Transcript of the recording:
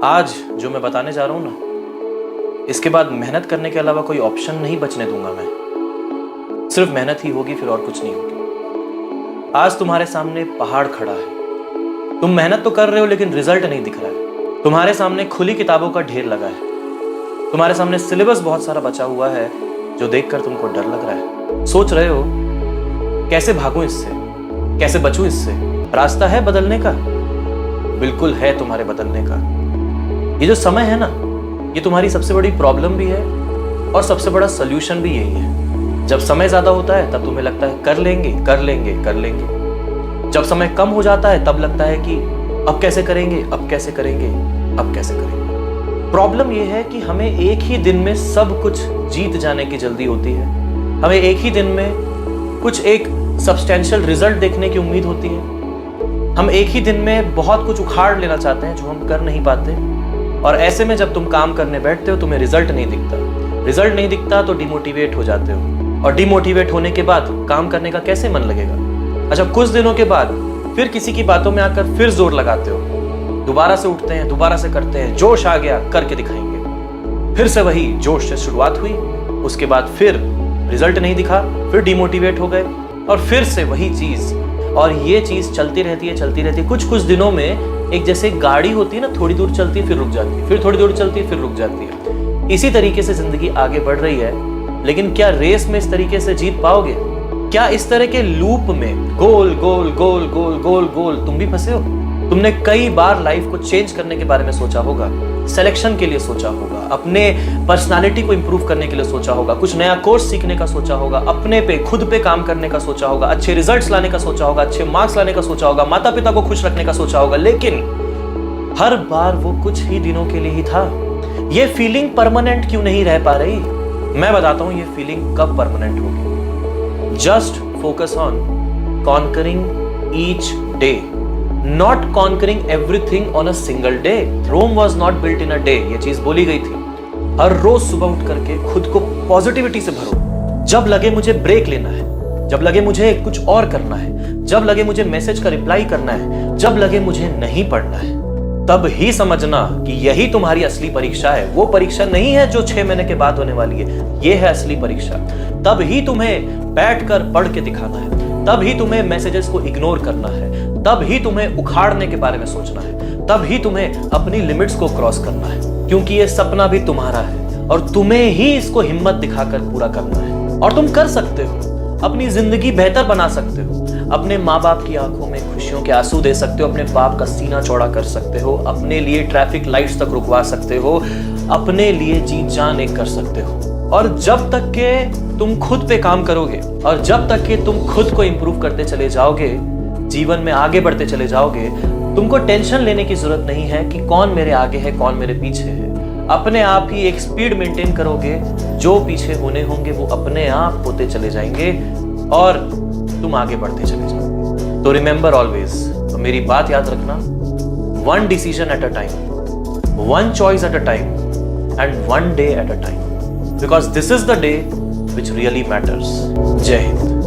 आज जो मैं बताने जा रहा हूं ना, इसके बाद मेहनत करने के अलावा कोई ऑप्शन नहीं बचने दूंगा मैं। सिर्फ मेहनत ही होगी, फिर और कुछ नहीं होगी। आज तुम्हारे सामने पहाड़ खड़ा है। तुम मेहनत तो कर रहे हो लेकिन रिजल्ट नहीं दिख रहा है। तुम्हारे सामने खुली किताबों का ढेर लगा है। तुम्हारे सामने सिलेबस बहुत सारा बचा हुआ है जो देखकर तुमको डर लग रहा है। सोच रहे हो कैसे भागूं इससे, कैसे बचूं इससे। रास्ता है बदलने का, बिल्कुल है तुम्हारे बदलने का। ये जो समय है ना, ये तुम्हारी सबसे बड़ी प्रॉब्लम भी है और सबसे बड़ा सोल्यूशन भी यही है। जब समय ज्यादा होता है तब तुम्हें लगता है कर लेंगे कर लेंगे कर लेंगे। जब समय कम हो जाता है तब लगता है कि अब कैसे करेंगे अब कैसे करेंगे अब कैसे करेंगे। प्रॉब्लम ये है कि हमें एक ही दिन में सब कुछ जीत जाने की जल्दी होती है। हमें एक ही दिन में कुछ एक सब्सटेंशियल रिजल्ट देखने की उम्मीद होती है। हम एक ही दिन में बहुत कुछ उखाड़ लेना चाहते हैं जो हम कर नहीं पाते। और ऐसे में जब तुम काम करने बैठते हो तुम्हें रिजल्ट नहीं दिखता। रिजल्ट नहीं दिखता तो डिमोटिवेट हो जाते हो, और डिमोटिवेट होने के बाद काम करने का कैसे मन लगेगा। अच्छा, कुछ दिनों के बाद फिर किसी की बातों में आकर फिर जोर लगाते हो, दोबारा से उठते हैं, दोबारा से करते हैं, जोश आ गया करके दिखाएंगे। फिर से वही जोश से शुरुआत हुई, उसके बाद फिर रिजल्ट नहीं दिखा, फिर डिमोटिवेट हो गए और फिर से वही चीज। और ये चीज चलती रहती है चलती रहती है। कुछ दिनों में एक जैसे गाड़ी होती है ना, थोड़ी दूर चलती है फिर रुक जाती है, फिर थोड़ी दूर चलती है फिर रुक जाती है। इसी तरीके से जिंदगी आगे बढ़ रही है। लेकिन क्या रेस में इस तरीके से जीत पाओगे? क्या इस तरह के लूप में गोल गोल गोल गोल गोल गोल तुम भी फंसे हो? तुमने कई बार लाइफ को चेंज करने के बारे में सोचा होगा, सिलेक्शन के लिए सोचा होगा, अपने पर्सनालिटी को इंप्रूव करने के लिए सोचा होगा, कुछ नया कोर्स सीखने का सोचा होगा, अपने पे खुद पे काम करने का सोचा होगा, अच्छे रिजल्ट्स लाने का सोचा होगा, अच्छे मार्क्स लाने का सोचा होगा, माता पिता को खुश रखने का सोचा होगा। लेकिन हर बार वो कुछ ही दिनों के लिए ही था। ये फीलिंग परमानेंट क्यों नहीं रह पा रही? मैं बताता हूं ये फीलिंग कब परमानेंट होगी। Just focus on conquering each day, not conquering everything on a single day. Rome was not built in a day. ये चीज बोली गई थी। हर रोज सुबह उठ करके खुद को पॉजिटिविटी से भरो। जब लगे मुझे ब्रेक लेना है, जब लगे मुझे कुछ और करना है, जब लगे मुझे मैसेज का रिप्लाई करना है, जब लगे मुझे नहीं पढ़ना है, तब ही समझना कि यही तुम्हारी असली परीक्षा है। वो परीक्षा नहीं है जो 6 महीने के बाद होने वाली है, ये है असली परीक्षा। तब ही तुम्हें बैठकर पढ़ के दिखाना है, तब ही तुम्हें मैसेजेस को इग्नोर करना है, तब ही तुम्हें उखाड़ने के बारे में सोचना है, तब ही तुम्हें अपनी लिमिट्स को क्रॉस करना है। क्योंकि ये सपना भी तुम्हारा है और तुम्हें ही इसको हिम्मत दिखाकर पूरा करना है। और तुम कर सकते हो, अपनी जिंदगी बेहतर बना सकते हो, अपने माँ बाप की आंखों में खुशियों के आंसू दे सकते हो, अपने बाप का सीना चौड़ा कर सकते हो, अपने लिए ट्रैफिक लाइट्स तक रुकवा सकते हो, अपने लिए जी जान एक कर सकते हो। और जब तक के तुम खुद पे काम करोगे और जब तक के तुम खुद को इंप्रूव करते चले जाओगे, जीवन में आगे बढ़ते चले जाओगे, तुमको टेंशन लेने की जरूरत नहीं है कि कौन मेरे आगे है कौन मेरे पीछे है। अपने आप ही एक स्पीड मेंटेन करोगे, जो पीछे होने होंगे वो अपने आप होते चले जाएंगे और तुम आगे बढ़ते चले जाओगे। तो रिमेंबर ऑलवेज, तो मेरी बात याद रखना, one decision at a time, one choice at a time and one day at a time, because this is the day which really matters. Jai Hind.